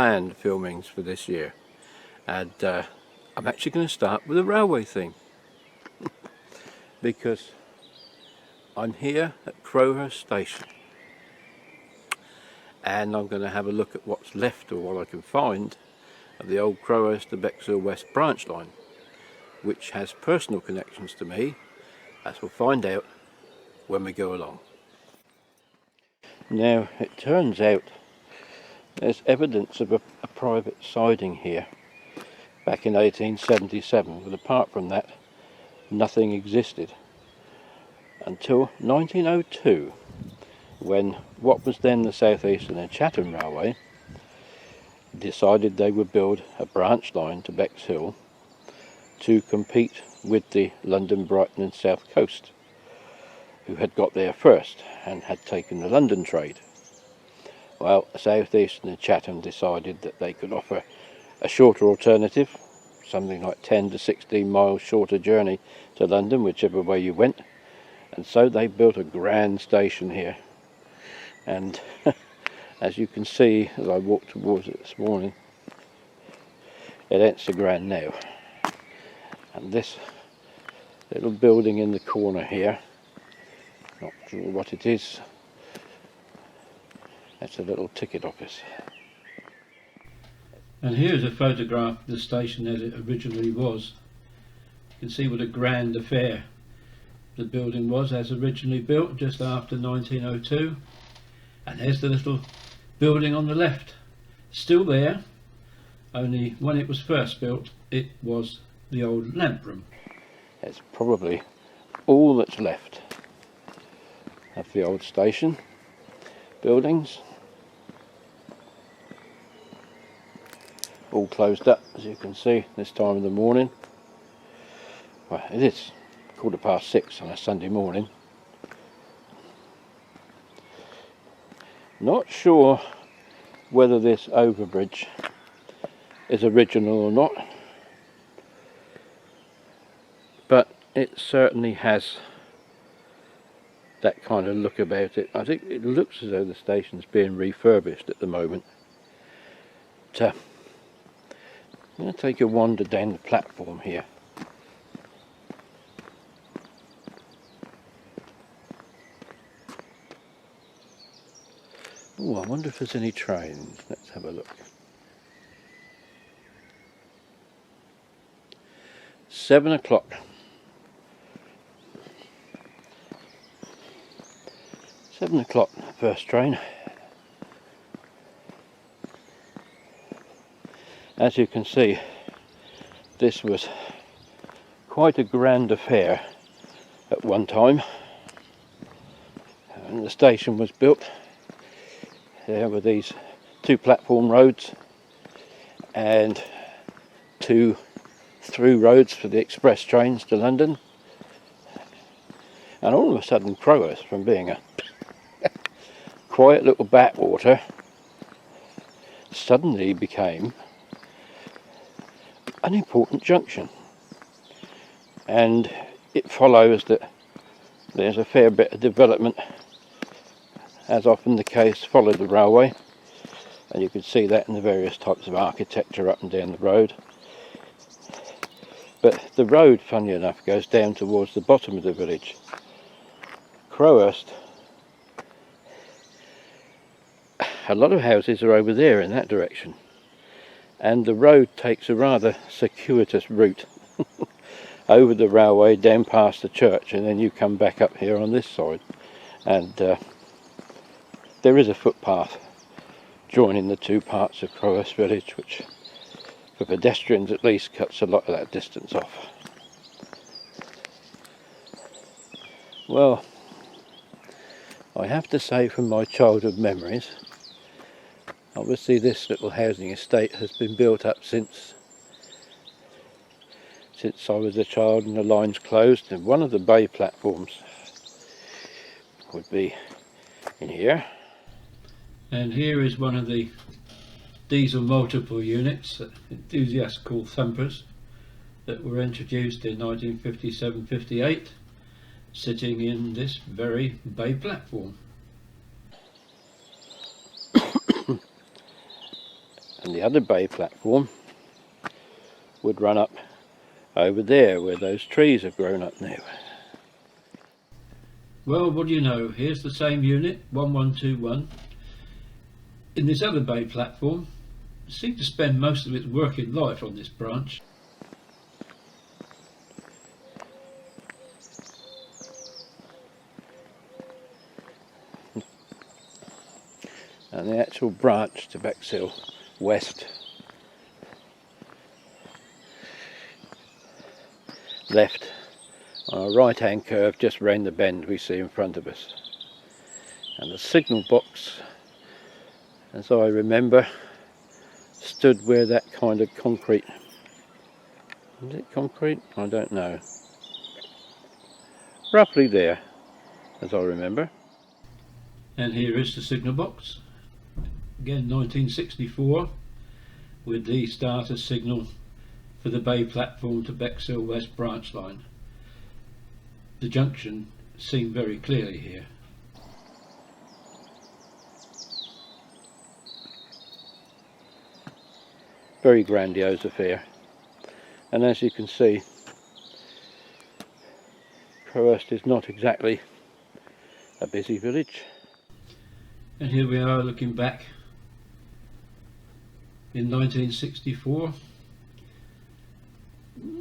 planned filmings for this year, and I'm actually going to start with a railway thing because I'm here at Crowhurst Station and I'm going to have a look at what's left or what I can find of the old Crowhurst to Bexhill West branch line, which has personal connections to me, as we'll find out when we go along. Now it turns out there's evidence of a private siding here back in 1877, but apart from that nothing existed until 1902, when what was then the South Eastern and Chatham Railway decided they would build a branch line to Bexhill to compete with the London, Brighton and South Coast, who had got there first and had taken the London trade. Well, South Eastern and Chatham decided that they could offer a shorter alternative, something like 10 to 16 miles shorter journey to London, whichever way you went, and so they built a grand station here. And as you can see as I walked towards it this morning, it ain't so grand now. And this little building in the corner here, not sure what it is, that's a little ticket office. And here's a photograph of the station as it originally was. You can see what a grand affair the building was as originally built just after 1902. And there's the little building on the left, still there, only when it was first built it was the old lamp room. It's probably all that's left of the old station buildings. All closed up, as you can see, this time of the morning. Well, it is 6:15 on a Sunday morning. Not sure whether this overbridge is original or not, but it certainly has that kind of look about it. I think it looks as though the station's being refurbished at the moment. I'm going to take a wander down the platform here. Oh, I wonder if there's any trains. Let's have a look. 7 o'clock. 7 o'clock, first train. As you can see, this was quite a grand affair at one time, and the station was built. There were these 2 platform roads and 2 through roads for the express trains to London, and all of a sudden Crowhurst, from being a quiet little backwater, suddenly became an important junction. And it follows that there's a fair bit of development, as often the case, followed the railway, and you can see that in the various types of architecture up and down the road. But the road, funny enough, goes down towards the bottom of the village. Crowhurst, a lot of houses are over there in that direction, and the road takes a rather circuitous route over the railway, down past the church, and then you come back up here on this side, and there is a footpath joining the 2 parts of Crowhurst village, which for pedestrians at least cuts a lot of that distance off. Well, I have to say, from my childhood memories, obviously this little housing estate has been built up since I was a child and the line's closed, and one of the bay platforms would be in here. And here is one of the diesel multiple units that enthusiasts call thumpers, that were introduced in 1957-58, sitting in this very bay platform. And the other bay platform would run up over there where those trees have grown up now. Well, what do you know? Here's the same unit, 1121. In this other bay platform, it seemed to spend most of its working life on this branch. And the actual branch to Bexhill west, left on a right hand curve just round the bend we see in front of us. And the signal box, as I remember, stood where that kind of concrete, is it concrete? I don't know. Roughly there, as I remember. And here is the signal box. Again, 1964, with the starter signal for the bay platform to Bexhill West branch line. The junction seen very clearly here. Very grandiose affair, and as you can see, Crowhurst is not exactly a busy village. And here we are looking back in 1964,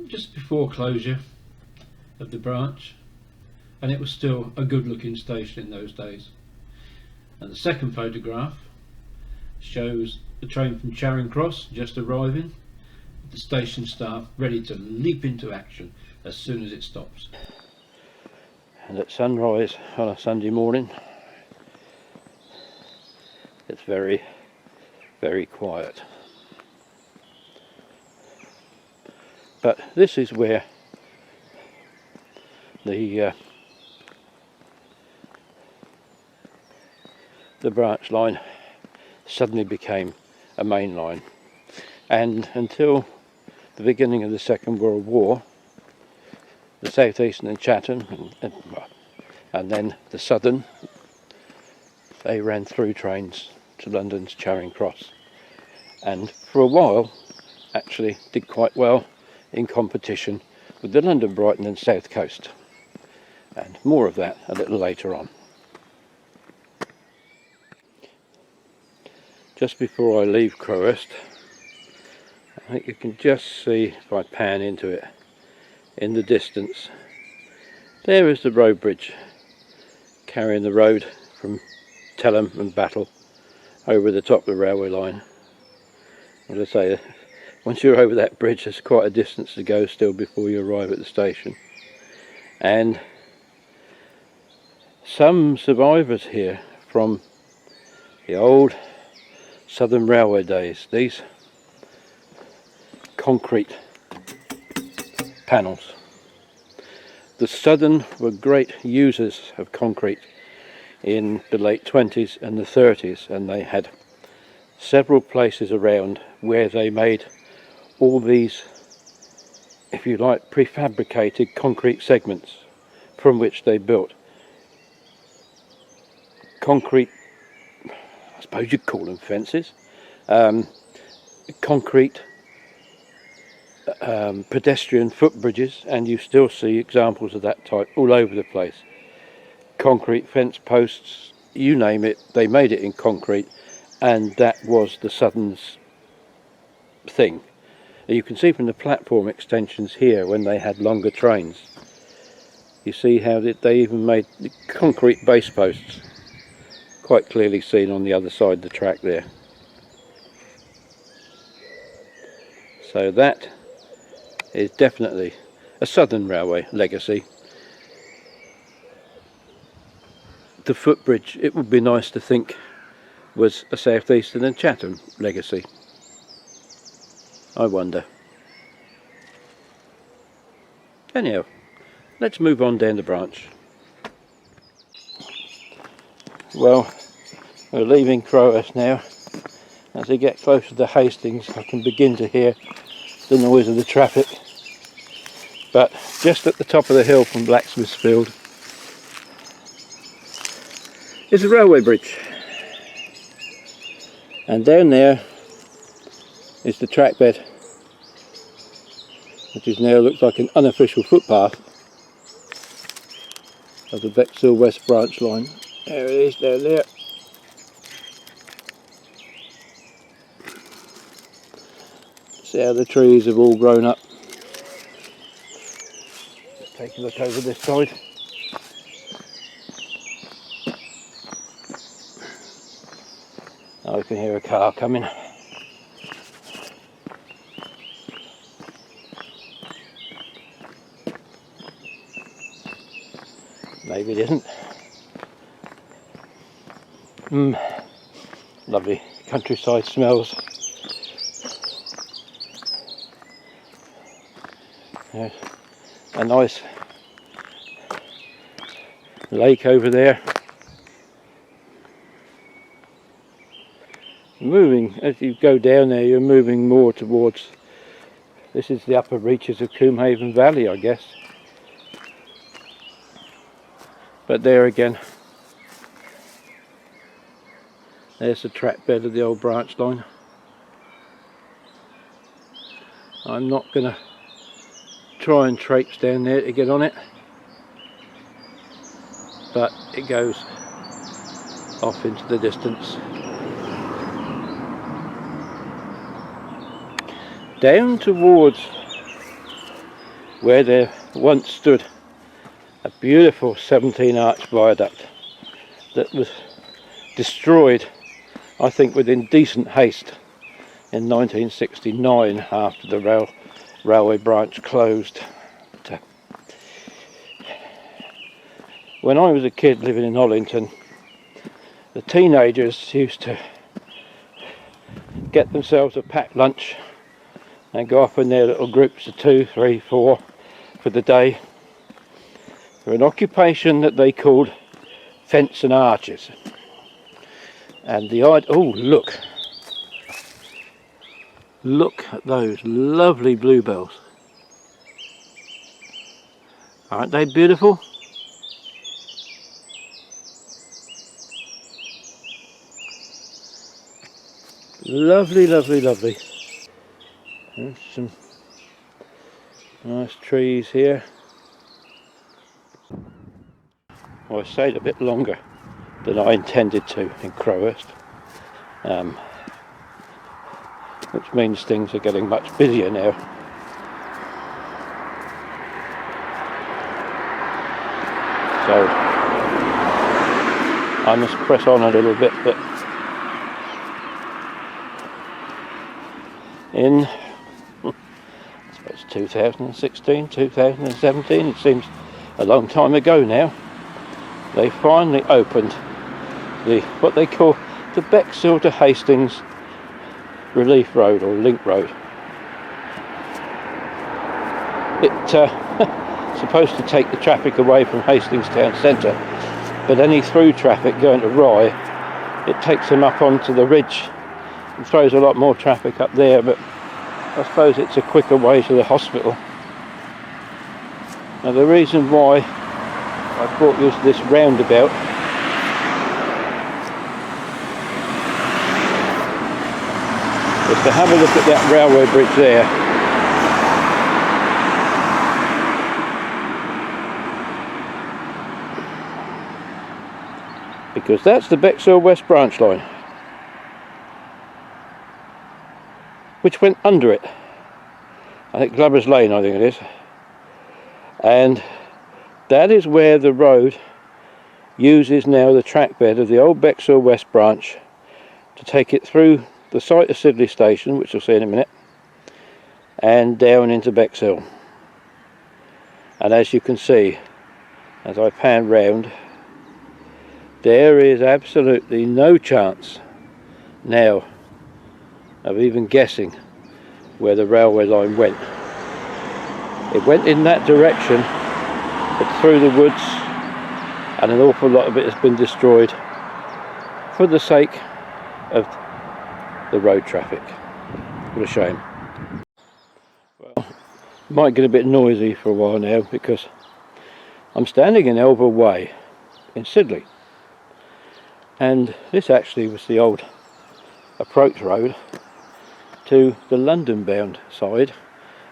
just before closure of the branch, and it was still a good looking station in those days. And the second photograph shows the train from Charing Cross just arriving, with the station staff ready to leap into action as soon as it stops. And at sunrise on a Sunday morning, it's very, very quiet. But this is where the branch line suddenly became a main line, and until the beginning of the Second World War, the South Eastern and Chatham and then the Southern, they ran through trains to London's Charing Cross, and for a while actually did quite well in competition with the London, Brighton and South Coast, and more of that a little later on. Just before I leave Crowhurst, I think you can just see, if I pan into it, in the distance, there is the road bridge carrying the road from Telham and Battle over the top of the railway line. As I say, once you're over that bridge, there's quite a distance to go still before you arrive at the station. And some survivors here from the old Southern Railway days, these concrete panels. The Southern were great users of concrete in the late 20s and the 30s, and they had several places around where they made all these, if you like, prefabricated concrete segments from which they built concrete, I suppose you'd call them fences, concrete pedestrian footbridges, and you still see examples of that type all over the place. Concrete fence posts, you name it, they made it in concrete, and that was the Southern's thing. You can see from the platform extensions here, when they had longer trains, you see how they even made the concrete base posts, quite clearly seen on the other side of the track there. So that is definitely a Southern Railway legacy. The footbridge, it would be nice to think, was a South Eastern and Chatham legacy. I wonder. Anyhow, let's move on down the branch. Well, we're leaving Crowhurst now. As we get closer to Hastings, I can begin to hear the noise of the traffic. But just at the top of the hill from Blacksmithsfield is a railway bridge. And down there is the track bed, which is now looks like an unofficial footpath of the Bexhill West branch line. There it is down there. See how the trees have all grown up. Let's take a look over this side. I can hear a car coming. Maybe it isn't. Lovely countryside smells. There's a nice lake over there. Moving, as you go down there, you're moving more towards, this is the upper reaches of Coomhaven Valley, I guess. But there again, there's the track bed of the old branch line. I'm not going to try and traipse down there to get on it, but it goes off into the distance. Down towards where there once stood a beautiful 17-arch viaduct that was destroyed, I think, with indecent haste in 1969 after the railway branch closed. When I was a kid living in Hollington, the teenagers used to get themselves a packed lunch and go off in their little groups of 2, 3, 4 for the day for an occupation that they called fence and arches. And the idea, oh look at those lovely bluebells. Aren't they beautiful? Lovely, lovely, lovely. There's some nice trees here. Well, I stayed a bit longer than I intended to in Crowhurst, which means things are getting much busier now. So I must press on a little bit, but in I suppose 2016, 2017, it seems a long time ago now, they finally opened what they call the Bexhill to Hastings Relief Road or Link Road. It's supposed to take the traffic away from Hastings town centre, but any through traffic going to Rye, it takes them up onto the ridge and throws a lot more traffic up there, but I suppose it's a quicker way to the hospital. Now the reason why I brought you to this roundabout is to have a look at that railway bridge there. Because that's the Bexhill West branch line, which went under it. I think Glover's Lane, I think it is. And that is where the road uses now the track bed of the old Bexhill West branch to take it through the site of Sidley Station, which we'll see in a minute, and down into Bexhill. And as you can see, as I pan round, there is absolutely no chance now of even guessing where the railway line went. It went in that direction, but through the woods, and an awful lot of it has been destroyed for the sake of the road traffic. What a shame. Well, it might get a bit noisy for a while now because I'm standing in Elver Way in Sidley, and this actually was the old approach road to the London bound side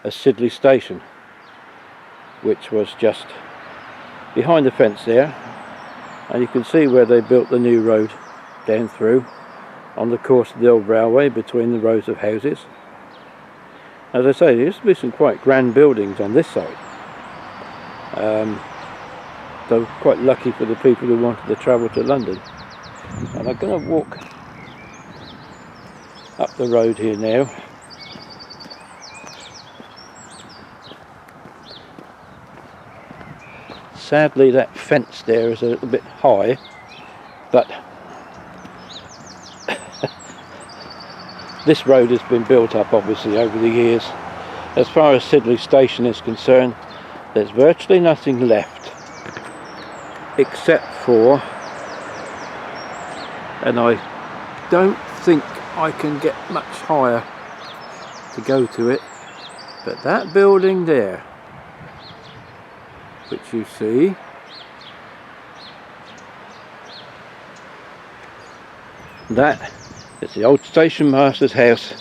of Sidley Station, which was just behind the fence there, and you can see where they built the new road down through on the course of the old railway between the rows of houses. As I say, there used to be some quite grand buildings on this side, so quite lucky for the people who wanted to travel to London. And I'm going to walk up the road here now. Sadly that fence there is a little bit high, but this road has been built up obviously over the years. As far as Sidley Station is concerned, there's virtually nothing left except for, and I don't think I can get much higher to go to it, but that building there, which you see, that is the old station master's house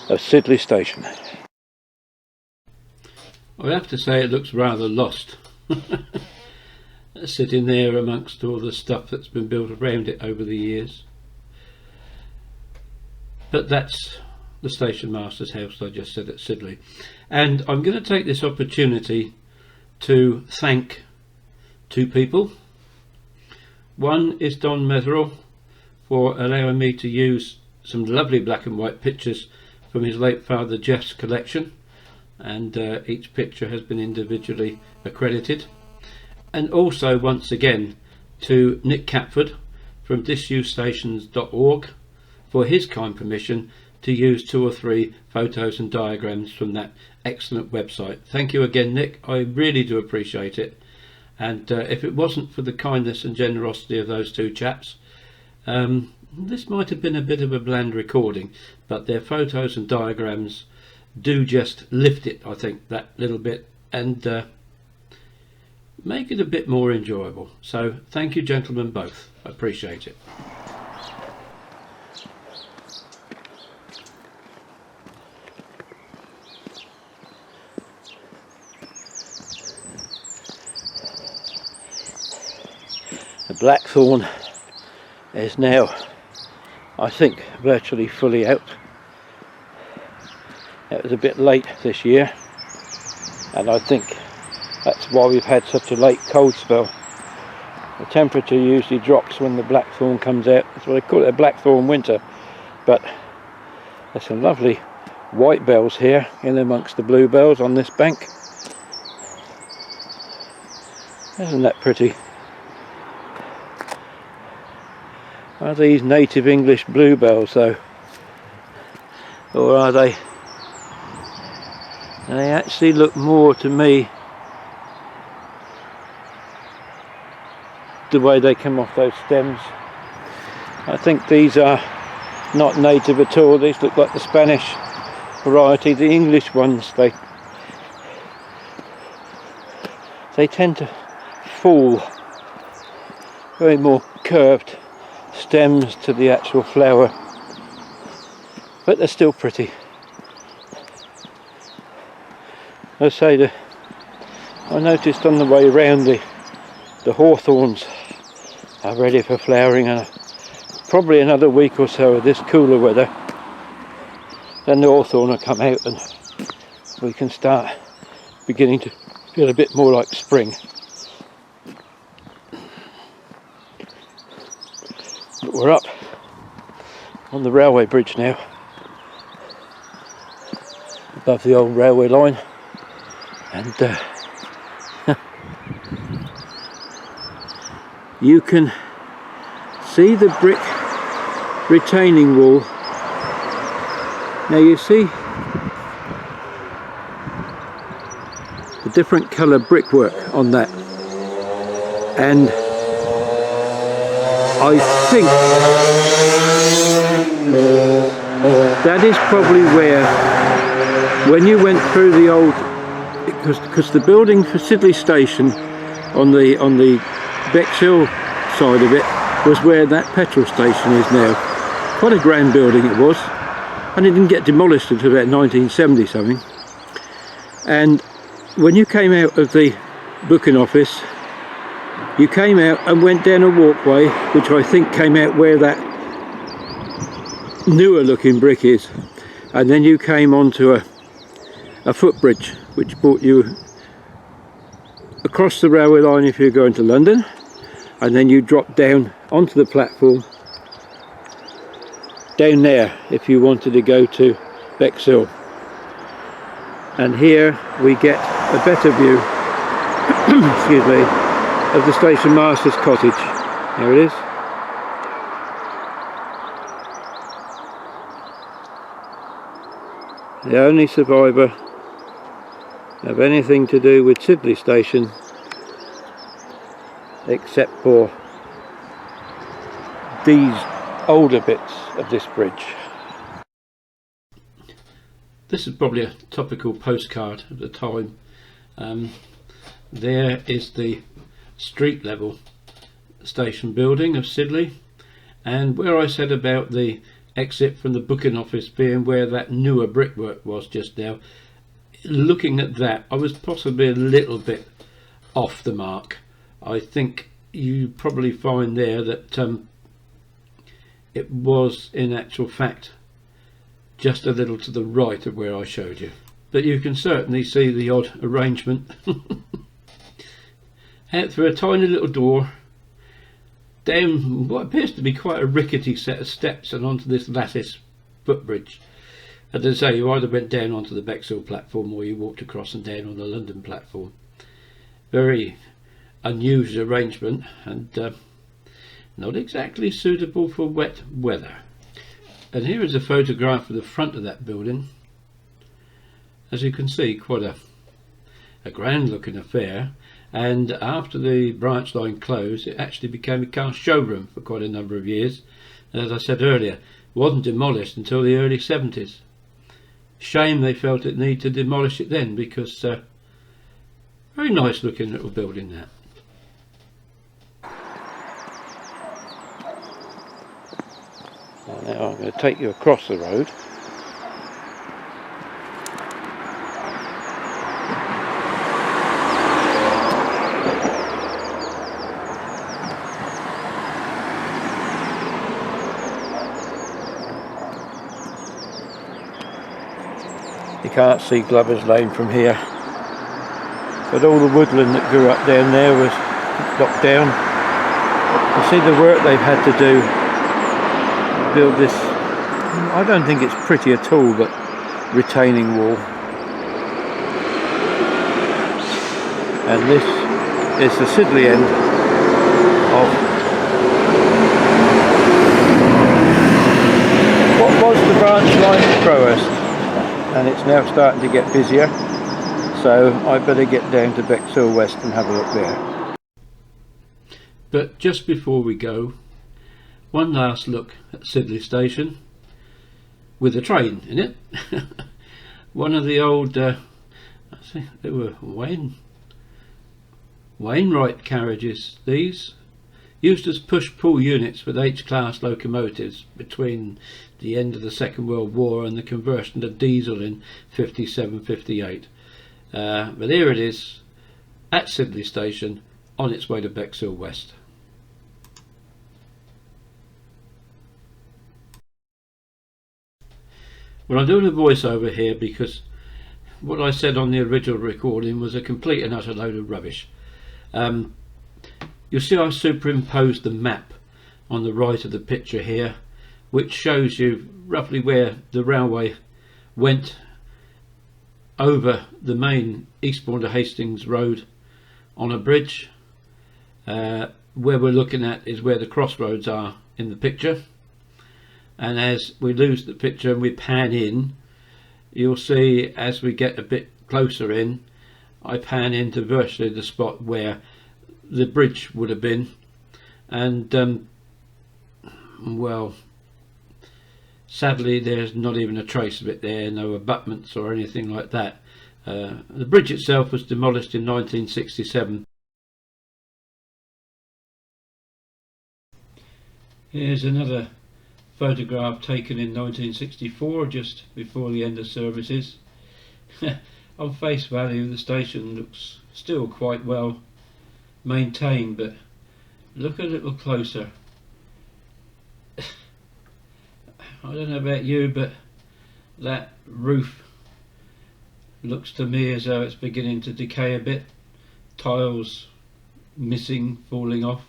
of Sidley Station. I have to say it looks rather lost, sitting there amongst all the stuff that's been built around it over the years. But that's the station master's house I just said at Sidley. And I'm going to take this opportunity to thank two people. One is Don Meserel for allowing me to use some lovely black and white pictures from his late father Jeff's collection, and each picture has been individually accredited. And also once again to Nick Catford from disusestations.org for his kind permission to use 2 or 3 photos and diagrams from that excellent website. Thank you again, Nick. I really do appreciate it. And if it wasn't for the kindness and generosity of those two chaps, this might have been a bit of a bland recording, but their photos and diagrams do just lift it, I think, that little bit, and make it a bit more enjoyable. So thank you, gentlemen, both. I appreciate it. The blackthorn is now, I think, virtually fully out. It was a bit late this year, and I think that's why we've had such a late cold spell. The temperature usually drops when the blackthorn comes out. That's what they call it, a blackthorn winter. But there's some lovely white bells here in amongst the bluebells on this bank. Isn't that pretty? Are these native English bluebells though? Or are they? They actually look more to me the way they come off those stems. I think these are not native at all. These look like the Spanish variety. The English ones, they tend to fall very more curved stems to the actual flower, but they're still pretty. I say, I noticed on the way round the hawthorns are ready for flowering, and probably another week or so of this cooler weather, then the hawthorn will come out and we can start beginning to feel a bit more like spring. But we're up on the railway bridge now, above the old railway line, and you can see the brick retaining wall. Now you see the different colour brickwork on that, and I think that is probably where, when you went through the old, because the building for Sidley Station on the Bexhill side of it was where that petrol station is now. Quite a grand building it was, and it didn't get demolished until about 1970 something. And when you came out of the booking office, you came out and went down a walkway, which I think came out where that newer looking brick is, and then you came onto a footbridge which brought you across the railway line if you're going to London, and then you dropped down onto the platform down there if you wanted to go to Bexhill. And here we get a better view excuse me, of the station master's cottage. There it is. The only survivor of anything to do with Sidley Station, except for these older bits of this bridge. This is probably a topical postcard at the time. There is the street level station building of Sidley, and where I said about the exit from the booking office being where that newer brickwork was just now, looking at that I was possibly a little bit off the mark. I think you probably find there that it was in actual fact just a little to the right of where I showed you, but you can certainly see the odd arrangement. Out through a tiny little door, down what appears to be quite a rickety set of steps and onto this lattice footbridge. As I say, you either went down onto the Bexhill platform or you walked across and down on the London platform. Very unusual arrangement, and not exactly suitable for wet weather. And here is a photograph of the front of that building. As you can see, quite a grand looking affair, and after the branch line closed it actually became a car showroom for quite a number of years. And as I said earlier, it wasn't demolished until the early 70s. Shame they felt it need to demolish it then, because very nice looking little building that. Now I'm going to take you across the road. You can't see Glover's Lane from here, but all the woodland that grew up down there was knocked down. You see the work they've had to do to build this, I don't think it's pretty at all, but retaining wall. And this is the Sidley end of what was the branch line at Crowhurst. And it's now starting to get busier, so I better get down to Bexhill West and have a look there. But just before we go, one last look at Sidley Station with a train in it. One of the old I think they were Wainwright carriages, these used as push-pull units with H-class locomotives between the end of the Second World War and the conversion to diesel in 57-58. But here it is at Sidley Station on its way to Bexhill West. Well, I'm doing a voiceover here because what I said on the original recording was a complete and utter load of rubbish. You'll see I superimposed the map on the right of the picture here, which shows you roughly where the railway went over the main Eastbourne to Hastings road on a bridge. Where we're looking at is where the crossroads are in the picture, and as we lose the picture and we pan in, you'll see as we get a bit closer in, I pan into virtually the spot where the bridge would have been, and well, sadly there's not even a trace of it there, no abutments or anything like that. The bridge itself was demolished in 1967. Here's another photograph taken in 1964, just before the end of services. On face value, the station looks still quite well maintained, but look a little closer. I don't know about you, but that roof looks to me as though it's beginning to decay a bit. Tiles missing, falling off.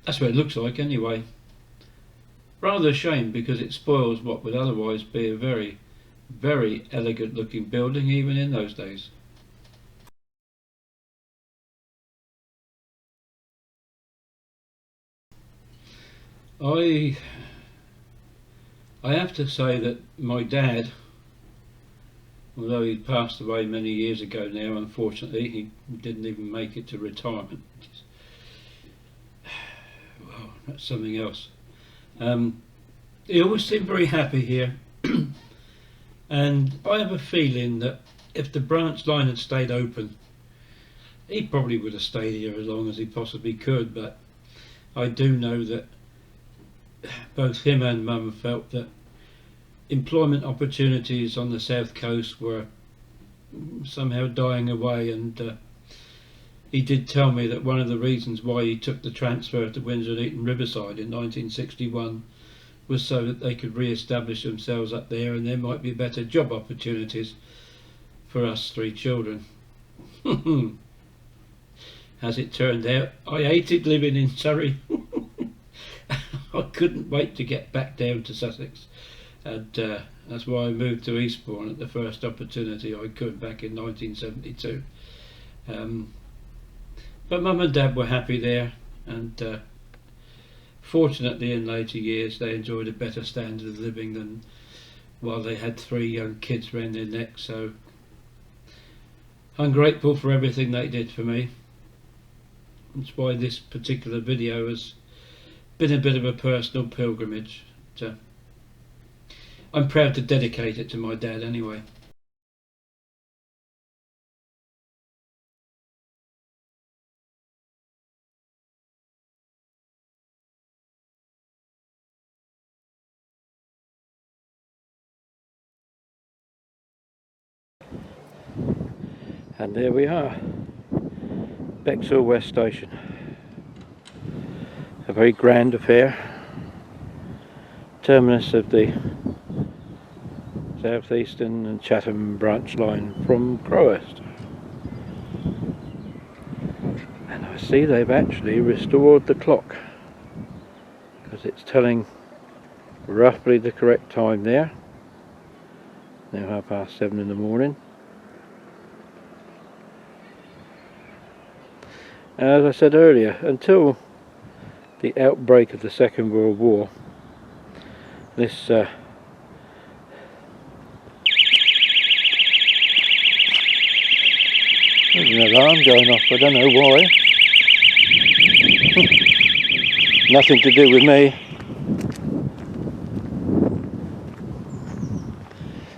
That's what it looks like anyway. Rather a shame, because it spoils what would otherwise be a very, very elegant looking building even in those days. I have to say that my dad, although he passed away many years ago now, unfortunately, he didn't even make it to retirement. Well, that's something else. He always seemed very happy here. And I have a feeling that if the branch line had stayed open, he probably would have stayed here as long as he possibly could. But I do know that both him and Mum felt that employment opportunities on the south coast were somehow dying away, and he did tell me that one of the reasons why he took the transfer to Windsor and Eton Riverside in 1961 was so that they could re-establish themselves up there, and there might be better job opportunities for us three children. As it turned out, I hated living in Surrey. I couldn't wait to get back down to Sussex, and that's why I moved to Eastbourne at the first opportunity I could back in 1972. But Mum and Dad were happy there, and fortunately in later years they enjoyed a better standard of living than while they had three young kids round their necks. So I'm grateful for everything they did for me. That's why this particular video has been a bit of a personal pilgrimage. I'm proud to dedicate it to my dad anyway. And there we are, Bexhill West Station. A very grand affair, terminus of the South Eastern and Chatham branch line from Crowhurst. And I see they've actually restored the clock, because it's telling roughly the correct time there. Now 7:30 in the morning. As I said earlier, until the outbreak of the Second World War, this there's an alarm going off, I don't know why. Nothing to do with me.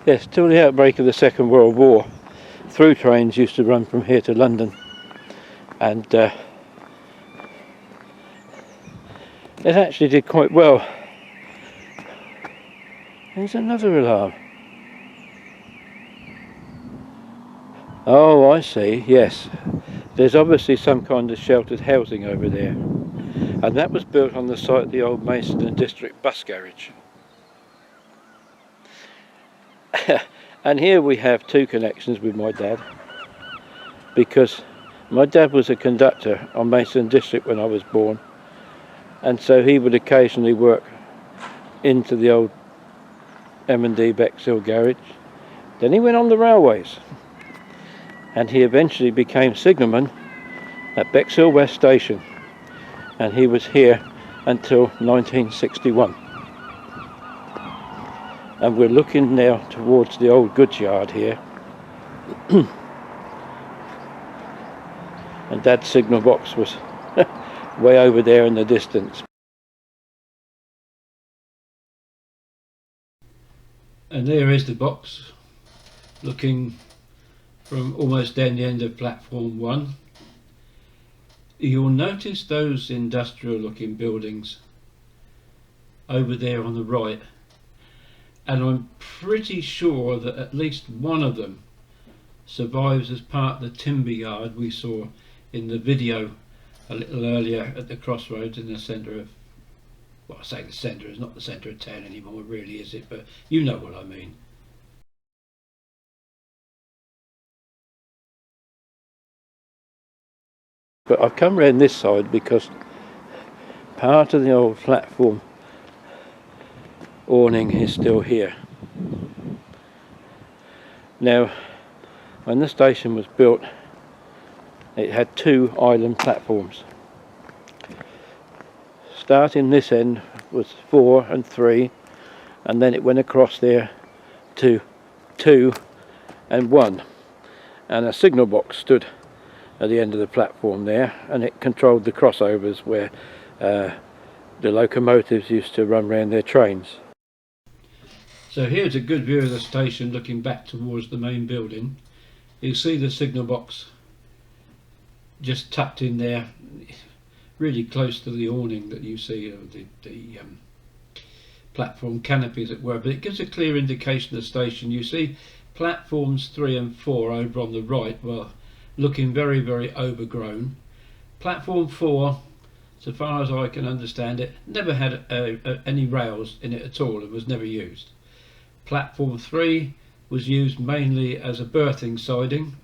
Yes, till the outbreak of the Second World War, through trains used to run from here to London. And it actually did quite well. There's another alarm. Oh, I see, yes. There's obviously some kind of sheltered housing over there. And that was built on the site of the old Mason and District bus garage. And here we have two connections with my dad, because my dad was a conductor on Mason District when I was born, and so he would occasionally work into the old M&D Bexhill garage. Then he went on the railways, and he eventually became signalman at Bexhill West Station, and he was here until 1961. And we're looking now towards the old goods yard here. And Dad's signal box was way over there in the distance. And there is the box, looking from almost down the end of platform 1. You'll notice those industrial looking buildings over there on the right, and I'm pretty sure that at least one of them survives as part of the timber yard we saw in the video a little earlier at the crossroads in the centre of, well, I say the centre, it's not the centre of town anymore really, is it, but you know what I mean. But I've come round this side because part of the old platform awning is still here. Now, when the station was built, it had two island platforms. Starting this end was 4 and 3, and then it went across there to 2 and 1, and a signal box stood at the end of the platform there, and it controlled the crossovers where the locomotives used to run round their trains. So here's a good view of the station looking back towards the main building. You see the signal box just tucked in there, really close to the awning that you see, the platform canopy as it were, but it gives a clear indication of the station. You see platforms 3 and 4 over on the right, well, looking very, very overgrown. Platform 4, so far as I can understand it, never had any rails in it at all and was never used. Platform 3 was used mainly as a berthing siding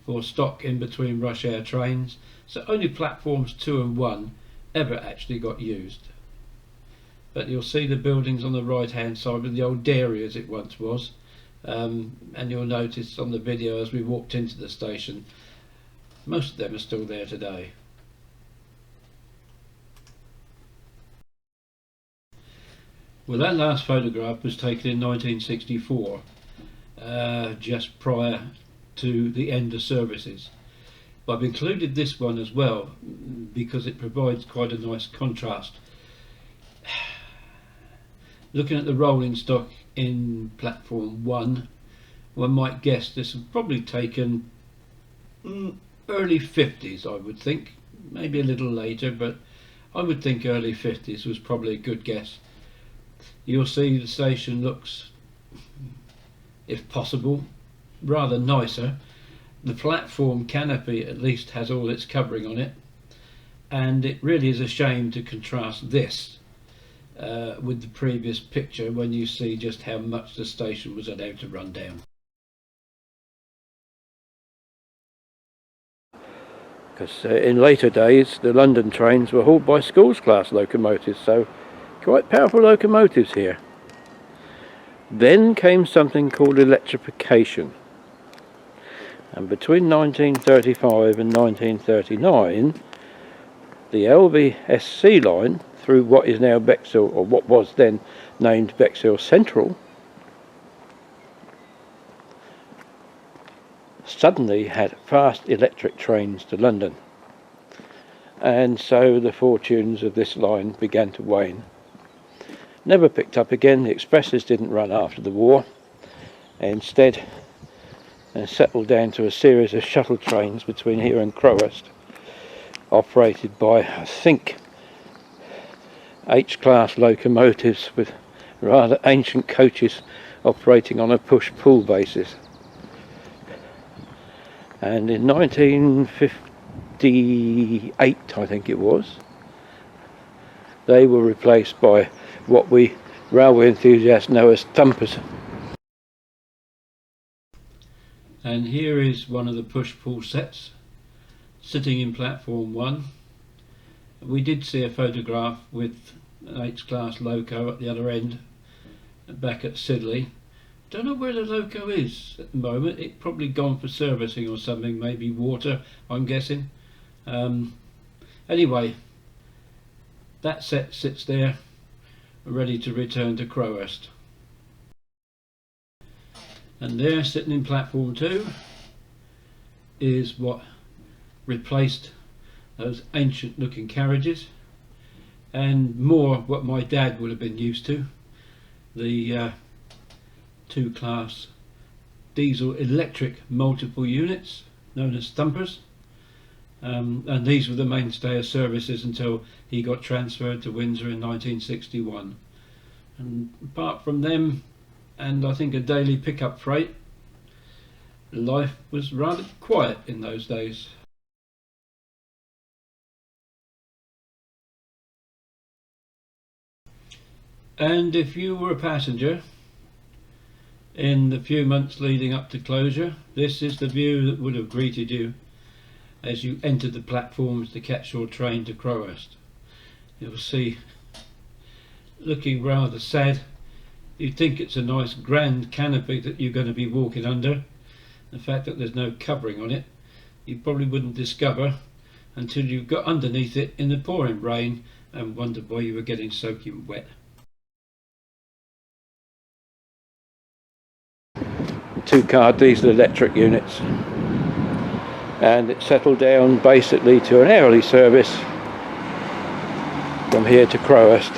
for stock in between rush hour trains, so only platforms 2 and 1 ever actually got used. But you'll see the buildings on the right hand side with the old dairy as it once was, and you'll notice on the video as we walked into the station, most of them are still there today. Well, that last photograph was taken in 1964, just prior to the end of services. But I've included this one as well because it provides quite a nice contrast. Looking at the rolling stock in platform 1, one might guess this was probably taken early 50s, I would think, maybe a little later, but I would think early 50s was probably a good guess. You'll see the station looks, if possible, rather nicer. The platform canopy at least has all its covering on it, and it really is a shame to contrast this with the previous picture when you see just how much the station was allowed to run down. Because in later days the London trains were hauled by schools class locomotives, so quite powerful locomotives here. Then came something called electrification, and between 1935 and 1939 the LVSC line through what is now Bexhill, or what was then named Bexhill Central, suddenly had fast electric trains to London, and so the fortunes of this line began to wane. Never picked up again. The expresses didn't run after the war. Instead settled down to a series of shuttle trains between here and Crowhurst, operated by, I think, H-class locomotives with rather ancient coaches operating on a push-pull basis. And in 1958, I think it was, they were replaced by what we railway enthusiasts know as thumpers. And here is one of the push-pull sets sitting in platform 1. We did see a photograph with an H-class loco at the other end back at Sidley. Don't know where the loco is at the moment. It's probably gone for servicing or something, maybe water, I'm guessing. Anyway, that set sits there ready to return to Crowhurst. And there, sitting in platform 2, is what replaced those ancient looking carriages, and more what my dad would have been used to, the 2-class diesel electric multiple units known as thumpers, and these were the mainstay of services until he got transferred to Windsor in 1961. And apart from them, and I think a daily pickup freight, life was rather quiet in those days. And if you were a passenger in the few months leading up to closure, this is the view that would have greeted you as you entered the platforms to catch your train to Crowhurst. You'll see, looking rather sad, you'd think it's a nice grand canopy that you're going to be walking under. The fact that there's no covering on it, you probably wouldn't discover until you got underneath it in the pouring rain and wondered why you were getting soaking wet. Two-car diesel electric units, and it settled down basically to an hourly service from here to Crowhurst,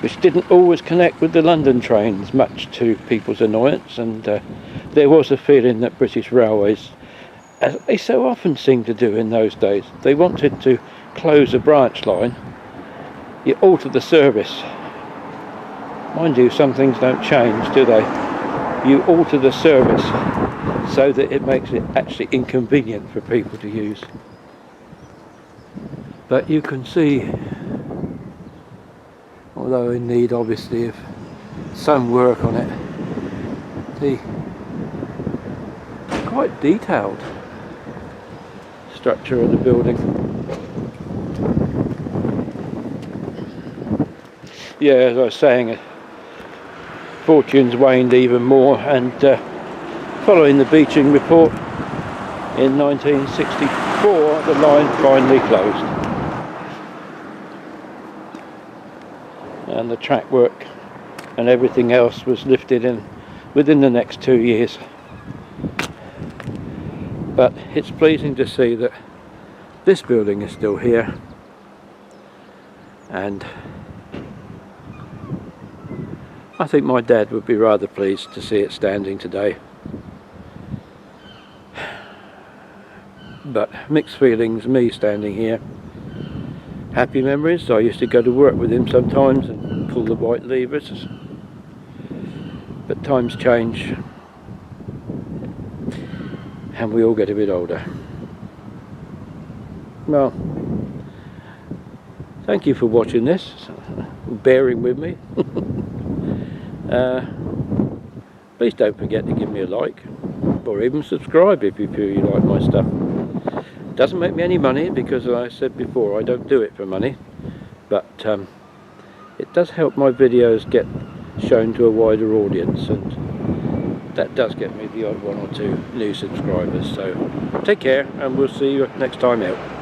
which didn't always connect with the London trains, much to people's annoyance. And there was a feeling that British Railways, as they so often seemed to do in those days, they wanted to close a branch line, you alter the service. Mind you, some things don't change, do they? You alter the service so that it makes it actually inconvenient for people to use. But you can see, although in need obviously of some work on it, the quite detailed structure of the building. Yeah, as I was saying, fortunes waned even more, and following the Beeching report in 1964, the line finally closed, and the track work and everything else was lifted in within the next 2 years. But it's pleasing to see that this building is still here, and I think my dad would be rather pleased to see it standing today. But mixed feelings, me standing here. Happy memories. I used to go to work with him sometimes and pull the white levers. But times change, and we all get a bit older. Well, thank you for watching this, bearing with me. Please don't forget to give me a like, or even subscribe if you feel you like my stuff. It doesn't make me any money, because as I said before, I don't do it for money, but it does help my videos get shown to a wider audience, and that does get me the odd 1 or 2 new subscribers. So take care, and we'll see you next time out.